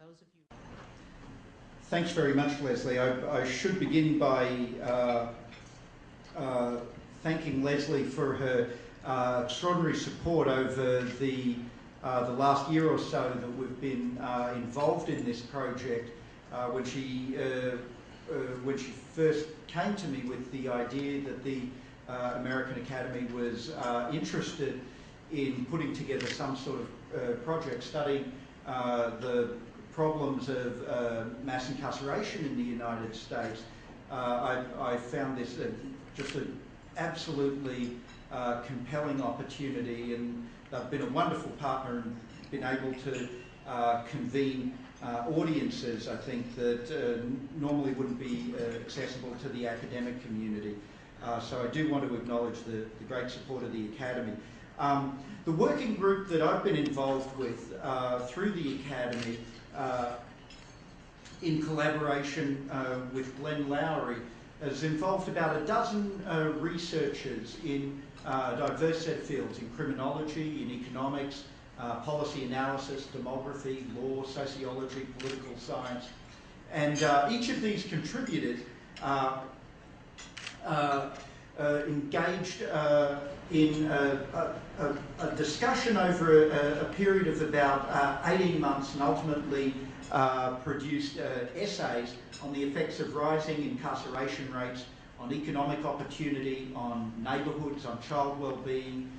those of you... Thanks very much, Leslie. I should begin by thanking Leslie for her extraordinary support over the last year or so that we've been involved in this project. When she first came to me with the idea that the American Academy was interested in putting together some sort of project studying the problems of mass incarceration in the United States, I found this just an absolutely compelling opportunity, and they've been a wonderful partner and been able to convene audiences, I think, that normally wouldn't be accessible to the academic community. So I do want to acknowledge the great support of the Academy. The working group that I've been involved with through the Academy, in collaboration with Glenn Lowry, has involved about a dozen researchers in a diverse set of fields, in criminology, in economics, policy analysis, demography, law, sociology, political science. And each of these contributors engaged in a discussion over a period of about 18 months, and ultimately produced essays on the effects of rising incarceration rates on economic opportunity, on neighbourhoods, on child well-being.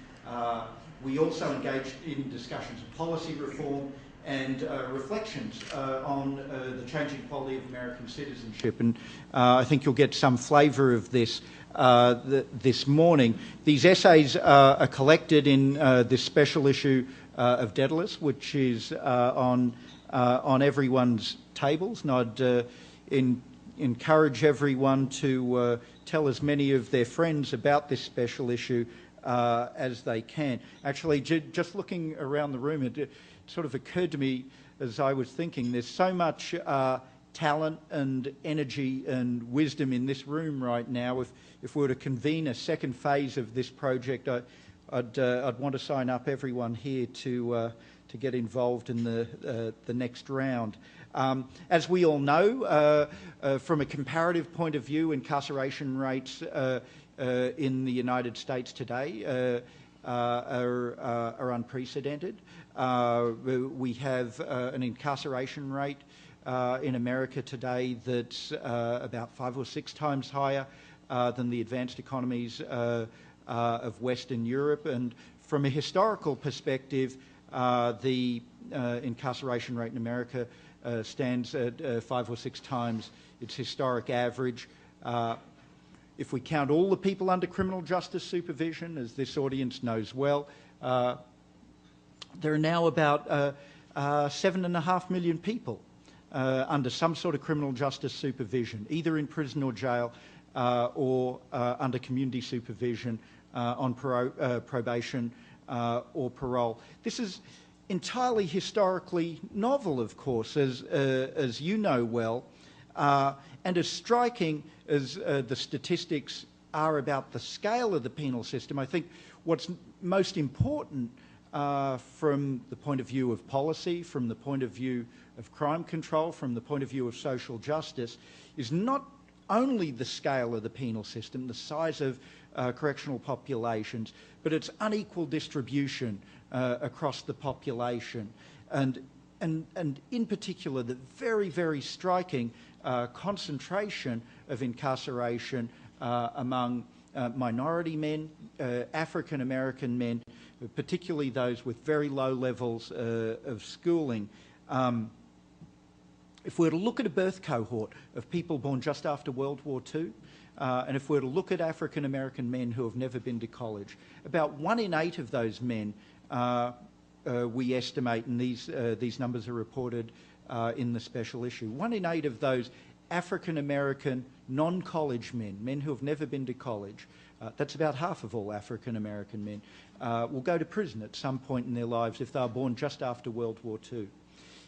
We also engaged in discussions of policy reform and reflections on the changing quality of American citizenship. And I think you'll get some flavour of this this morning. These essays are collected in this special issue of Daedalus, which is on everyone's tables, and I'd encourage everyone to tell as many of their friends about this special issue as they can. Actually, just looking around the room, it sort of occurred to me as I was thinking, there's so much talent and energy and wisdom in this room right now. If we were to convene a second phase of this project, I'd want to sign up everyone here to get involved in the next round. As we all know, from a comparative point of view, incarceration rates in the United States today are unprecedented. We have an incarceration rate in America today that's about 5 or 6 times higher than the advanced economies of Western Europe. And from a historical perspective, the incarceration rate in America stands at 5 or 6 times its historic average. If we count all the people under criminal justice supervision, as this audience knows well, there are now about 7.5 million people under some sort of criminal justice supervision, either in prison or jail or under community supervision on probation or parole. This is entirely historically novel, of course, as you know well, and as striking as the statistics are about the scale of the penal system. I think what's most important from the point of view of policy, from the point of view of crime control, from the point of view of social justice, is not only the scale of the penal system, the size of correctional populations, but its unequal distribution across the population, and in particular the very, very striking concentration of incarceration among minority men, African American men, particularly those with very low levels of schooling. If we were to look at a birth cohort of people born just after World War II, and if we were to look at African American men who have never been to college, about 1 in 8 of those men, we estimate, and these numbers are reported in the special issue, 1 in 8 of those African American non-college men, men who have never been to college, that's about half of all African American men, will go to prison at some point in their lives if they are born just after World War II.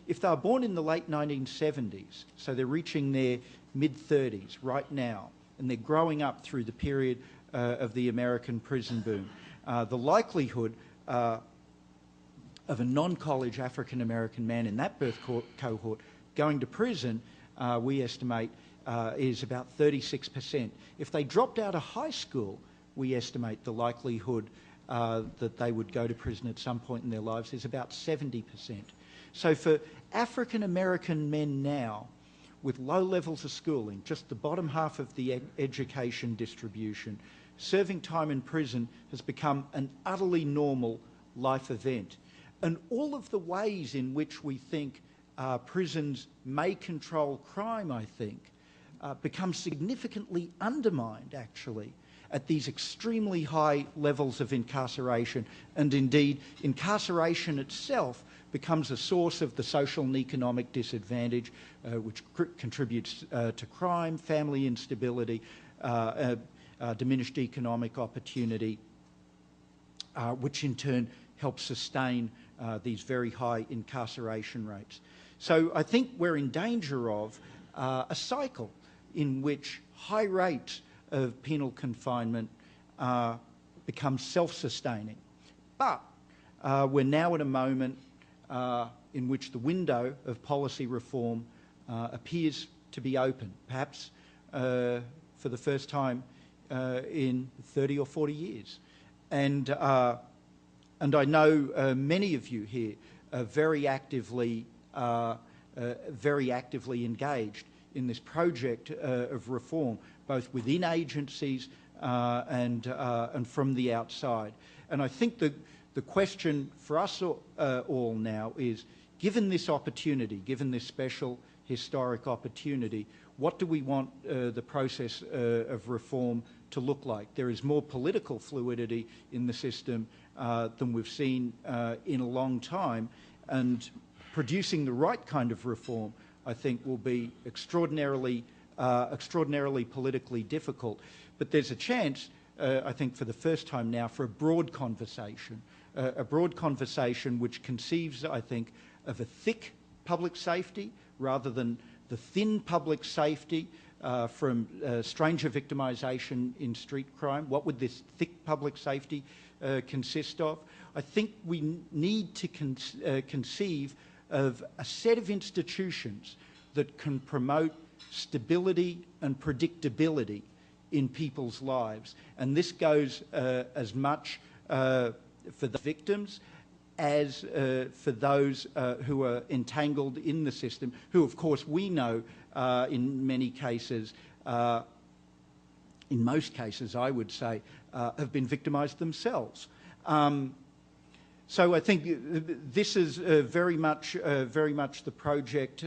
If they are born in the late 1970s, so they're reaching their mid-30s right now, and they're growing up through the period of the American prison boom, the likelihood of a non-college African-American man in that birth cohort going to prison, we estimate, is about 36%. If they dropped out of high school, we estimate the likelihood that they would go to prison at some point in their lives is about 70%. So for African-American men now, with low levels of schooling, just the bottom half of the education distribution, serving time in prison has become an utterly normal life event. And all of the ways in which we think prisons may control crime, I think, become significantly undermined, actually, at these extremely high levels of incarceration. And indeed, incarceration itself becomes a source of the social and economic disadvantage, which contributes to crime, family instability, diminished economic opportunity, which in turn helps sustain these very high incarceration rates. So I think we're in danger of a cycle in which high rates of penal confinement become self-sustaining. But we're now at a moment in which the window of policy reform appears to be open, perhaps for the first time in 30 or 40 years. And I know many of you here are very actively engaged in this project of reform, both within agencies and from the outside. And I think the question for us all now is, given this opportunity, given this special historic opportunity, what do we want the process of reform to look like? There is more political fluidity in the system than we've seen in a long time, and producing the right kind of reform, I think, will be extraordinarily politically difficult. But there's a chance, I think, for the first time now, for a broad conversation which conceives, I think, of a thick public safety rather than the thin public safety from stranger victimisation in street crime. What would this thick public safety consist of? I think we need to conceive of a set of institutions that can promote stability and predictability in people's lives. And this goes as much for the victims as for those who are entangled in the system, who, of course, we know in many cases, in most cases, I would say, have been victimised themselves. So I think this is very much the project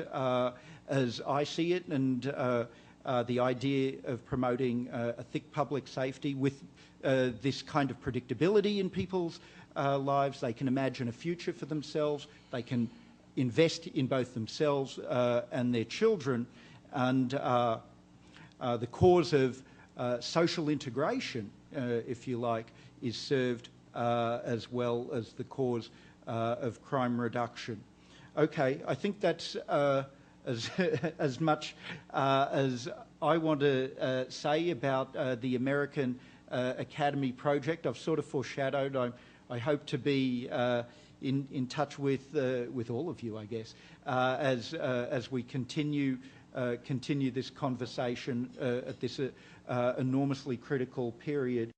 as I see it, and the idea of promoting a thick public safety with this kind of predictability in people's lives. They can imagine a future for themselves. They can invest in both themselves and their children. And the cause of social integration, if you like, is served as well as the cause of crime reduction. Okay, I think that's as much as I want to say about the American Academy project. I've sort of foreshadowed. I hope to be in touch with all of you, I guess, as we continue this conversation at this enormously critical period.